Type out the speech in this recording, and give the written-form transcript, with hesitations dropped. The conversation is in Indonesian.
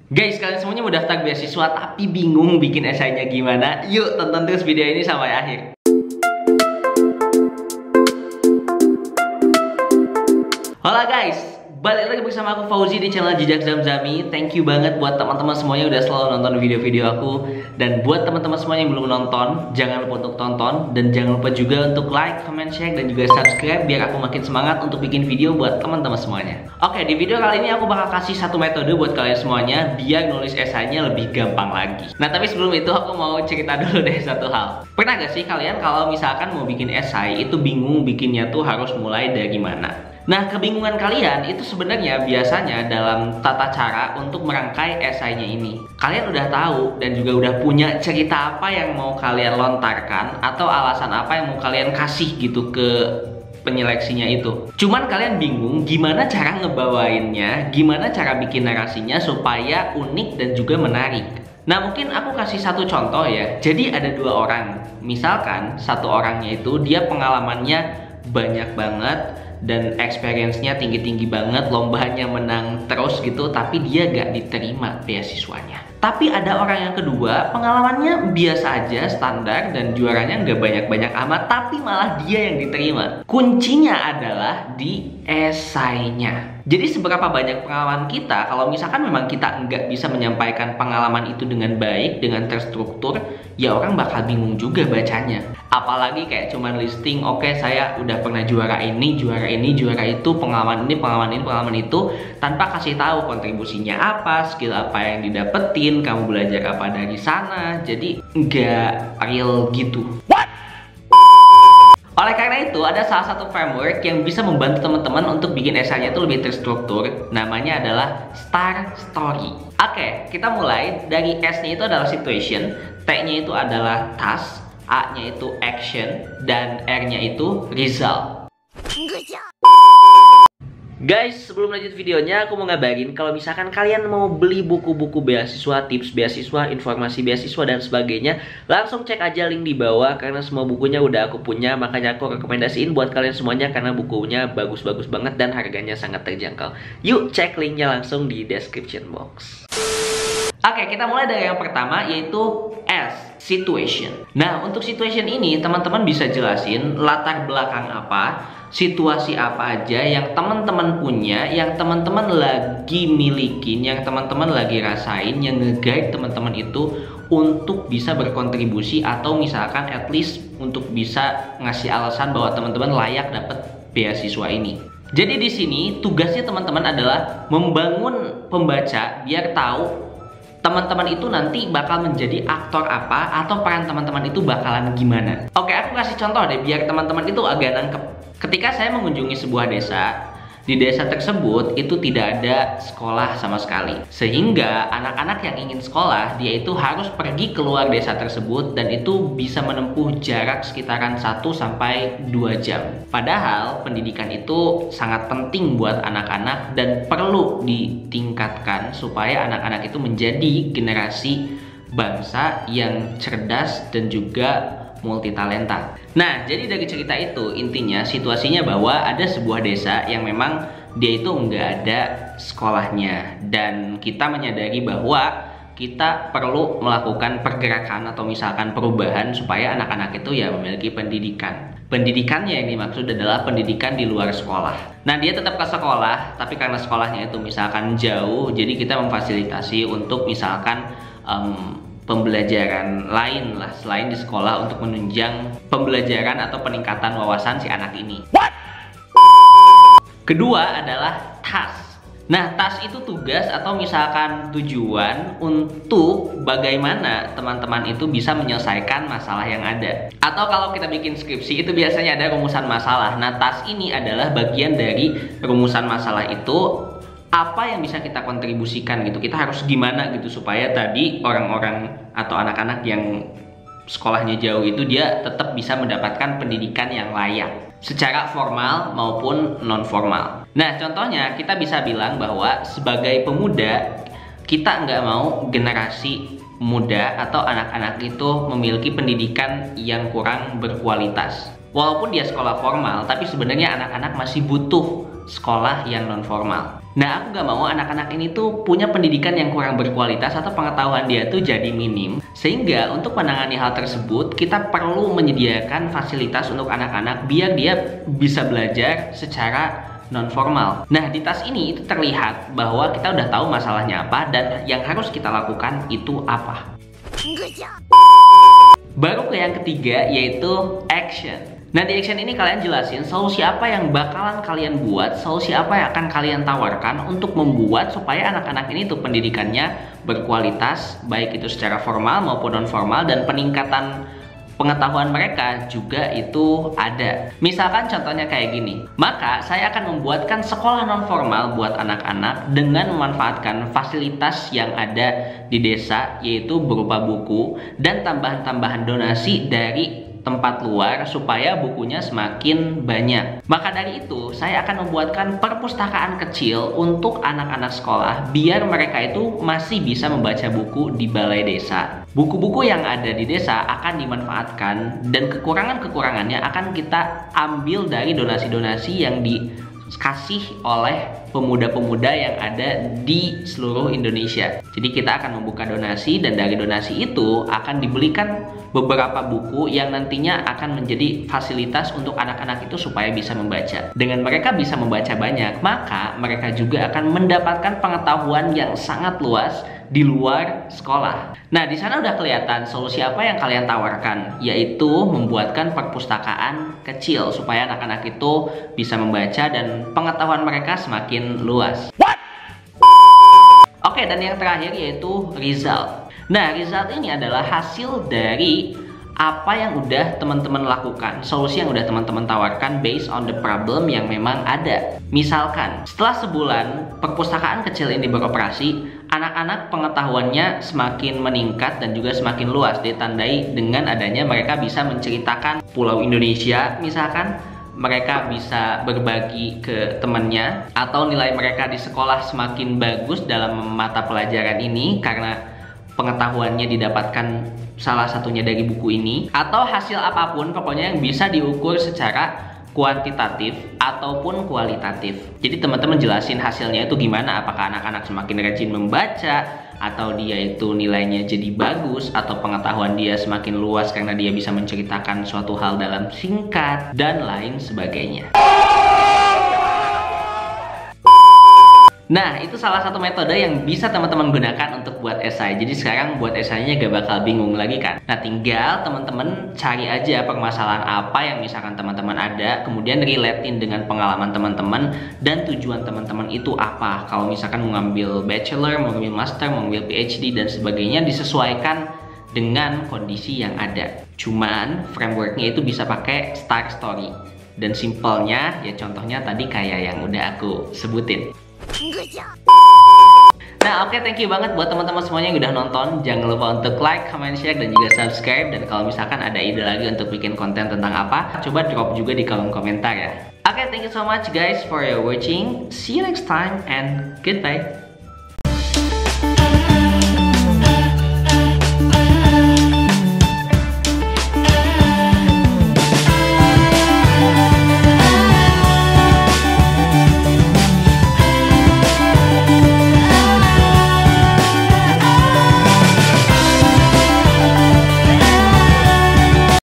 Guys, kalian semuanya mau daftar beasiswa tapi bingung bikin esainya gimana? Yuk tonton terus video ini sampai akhir. Halo guys, balik lagi bersama aku Fauzi di channel Jejak Zamzami. Thank you banget buat teman-teman semuanya udah selalu nonton video-video aku. Dan buat teman-teman semuanya yang belum nonton, jangan lupa untuk tonton. Dan jangan lupa juga untuk like, comment, share, dan juga subscribe biar aku makin semangat untuk bikin video buat teman-teman semuanya. Oke, di video kali ini aku bakal kasih satu metode buat kalian semuanya biar nulis esainya lebih gampang lagi. Nah, tapi sebelum itu aku mau cerita dulu deh satu hal. Pernah gak sih kalian kalau misalkan mau bikin esai itu bingung bikinnya tuh harus mulai dari mana? Nah, kebingungan kalian itu sebenarnya biasanya dalam tata cara untuk merangkai esainya ini. Kalian udah tahu dan juga udah punya cerita apa yang mau kalian lontarkan atau alasan apa yang mau kalian kasih gitu ke penyeleksinya itu. Cuman kalian bingung gimana cara ngebawainnya, gimana cara bikin narasinya supaya unik dan juga menarik. Nah, mungkin aku kasih satu contoh ya. Jadi ada dua orang. Misalkan satu orangnya itu dia pengalamannya banyak banget dan experience-nya tinggi-tinggi banget, lombanya menang terus gitu, tapi dia gak diterima beasiswanya. Tapi ada orang yang kedua, pengalamannya biasa aja, standar, dan juaranya gak banyak-banyak amat, tapi malah dia yang diterima. Kuncinya adalah di esainya. Jadi seberapa banyak pengalaman kita, kalau misalkan memang kita nggak bisa menyampaikan pengalaman itu dengan baik, dengan terstruktur, ya orang bakal bingung juga bacanya. Apalagi kayak cuman listing, oke, saya udah pernah juara ini, juara itu, pengalaman ini, pengalaman itu, tanpa kasih tahu kontribusinya apa, skill apa yang didapetin, kamu belajar apa dari sana, jadi nggak real gitu. Oleh karena itu, ada salah satu framework yang bisa membantu teman-teman untuk bikin esainya itu lebih terstruktur. Namanya adalah STAR Story. Oke, kita mulai dari S-nya itu adalah situation, T-nya itu adalah task, A-nya itu action, dan R-nya itu result. Guys, sebelum lanjut videonya, aku mau ngabarin kalau misalkan kalian mau beli buku-buku beasiswa, tips beasiswa, informasi beasiswa, dan sebagainya, langsung cek aja link di bawah karena semua bukunya udah aku punya, makanya aku rekomendasiin buat kalian semuanya karena bukunya bagus-bagus banget dan harganya sangat terjangkau. Yuk, cek linknya langsung di description box. Oke, kita mulai dari yang pertama yaitu S, situation. Nah, untuk situation ini teman-teman bisa jelasin latar belakang apa, situasi apa aja yang teman-teman punya, yang teman-teman lagi milikin, yang teman-teman lagi rasain, yang nge-guide teman-teman itu untuk bisa berkontribusi atau misalkan at least untuk bisa ngasih alasan bahwa teman-teman layak dapat beasiswa ini. Jadi di sini tugasnya teman-teman adalah membangun pembaca biar tahu teman-teman itu nanti bakal menjadi aktor apa atau peran teman-teman itu bakalan gimana. Oke, aku kasih contoh deh biar teman-teman itu agak nangkep. Ketika saya mengunjungi sebuah desa, di desa tersebut itu tidak ada sekolah sama sekali. Sehingga anak-anak yang ingin sekolah, dia itu harus pergi keluar desa tersebut dan itu bisa menempuh jarak sekitaran 1-2 jam. Padahal pendidikan itu sangat penting buat anak-anak dan perlu ditingkatkan supaya anak-anak itu menjadi generasi bangsa yang cerdas dan juga multitalenta. Nah, jadi dari cerita itu intinya situasinya bahwa ada sebuah desa yang memang dia itu nggak ada sekolahnya dan kita menyadari bahwa kita perlu melakukan pergerakan atau misalkan perubahan supaya anak-anak itu ya memiliki pendidikan. Pendidikannya yang dimaksud adalah pendidikan di luar sekolah. Nah, dia tetap ke sekolah, tapi karena sekolahnya itu misalkan jauh, jadi kita memfasilitasi untuk misalkan pembelajaran lain lah selain di sekolah untuk menunjang pembelajaran atau peningkatan wawasan si anak ini. Kedua adalah task. Nah, task itu tugas atau misalkan tujuan untuk bagaimana teman-teman itu bisa menyelesaikan masalah yang ada. Atau kalau kita bikin skripsi itu biasanya ada rumusan masalah. Nah, task ini adalah bagian dari rumusan masalah itu. Apa yang bisa kita kontribusikan gitu, kita harus gimana gitu supaya tadi orang-orang atau anak-anak yang sekolahnya jauh itu dia tetap bisa mendapatkan pendidikan yang layak secara formal maupun non formal. Nah, contohnya kita bisa bilang bahwa sebagai pemuda kita nggak mau generasi muda atau anak-anak itu memiliki pendidikan yang kurang berkualitas. Walaupun dia sekolah formal, tapi sebenarnya anak-anak masih butuh sekolah yang non formal. Nah, aku gak mau anak-anak ini tuh punya pendidikan yang kurang berkualitas atau pengetahuan dia tuh jadi minim. Sehingga untuk menangani hal tersebut, kita perlu menyediakan fasilitas untuk anak-anak biar dia bisa belajar secara non formal. Nah, di tas ini itu terlihat bahwa kita udah tahu masalahnya apa dan yang harus kita lakukan itu apa. Baru ke yang ketiga, yaitu action. Nah, di action ini kalian jelasin solusi apa yang bakalan kalian buat, solusi apa yang akan kalian tawarkan untuk membuat supaya anak-anak ini tuh pendidikannya berkualitas, baik itu secara formal maupun non formal, dan peningkatan pengetahuan mereka juga itu ada. Misalkan contohnya kayak gini, maka saya akan membuatkan sekolah non formal buat anak-anak dengan memanfaatkan fasilitas yang ada di desa, yaitu berupa buku dan tambahan-tambahan donasi dari tempat luar supaya bukunya semakin banyak. Maka dari itu, saya akan membuatkan perpustakaan kecil untuk anak-anak sekolah biar mereka itu masih bisa membaca buku di balai desa. Buku-buku yang ada di desa akan dimanfaatkan dan kekurangan-kekurangannya akan kita ambil dari donasi-donasi yang dikasih oleh pemuda-pemuda yang ada di seluruh Indonesia. Jadi kita akan membuka donasi dan dari donasi itu akan dibelikan beberapa buku yang nantinya akan menjadi fasilitas untuk anak-anak itu supaya bisa membaca. Dengan mereka bisa membaca banyak, maka mereka juga akan mendapatkan pengetahuan yang sangat luas di luar sekolah. Nah, di sana udah kelihatan solusi apa yang kalian tawarkan, yaitu membuatkan perpustakaan kecil supaya anak-anak itu bisa membaca dan pengetahuan mereka semakin luas. Oke, dan yang terakhir yaitu result. Nah, result ini adalah hasil dari apa yang udah teman-teman lakukan, solusi yang udah teman-teman tawarkan based on the problem yang memang ada. Misalkan, setelah sebulan perpustakaan kecil ini beroperasi, anak-anak pengetahuannya semakin meningkat dan juga semakin luas, ditandai dengan adanya mereka bisa menceritakan pulau Indonesia misalkan, mereka bisa berbagi ke temannya, atau nilai mereka di sekolah semakin bagus dalam mata pelajaran ini karena pengetahuannya didapatkan salah satunya dari buku ini, atau hasil apapun pokoknya yang bisa diukur secara kuantitatif ataupun kualitatif. Jadi teman-teman jelasin hasilnya itu gimana, apakah anak-anak semakin rajin membaca, atau dia itu nilainya jadi bagus, atau pengetahuan dia semakin luas karena dia bisa menceritakan suatu hal dalam singkat, dan lain sebagainya. Nah, itu salah satu metode yang bisa teman-teman gunakan untuk buat esai. Jadi sekarang buat esainya gak bakal bingung lagi kan. Nah, tinggal teman-teman cari aja permasalahan apa yang misalkan teman-teman ada, kemudian relatein dengan pengalaman teman-teman dan tujuan teman-teman itu apa. Kalau misalkan mau ngambil bachelor, mau ngambil master, mau ngambil PhD dan sebagainya, disesuaikan dengan kondisi yang ada. Cuman frameworknya itu bisa pakai star story. Dan simpelnya ya contohnya tadi kayak yang udah aku sebutin. Nah, oke, thank you banget buat teman-teman semuanya yang udah nonton. Jangan lupa untuk like, comment, share, dan juga subscribe. Dan kalau misalkan ada ide lagi untuk bikin konten tentang apa, coba drop juga di kolom komentar ya. Oke, thank you so much guys for your watching. See you next time and goodbye.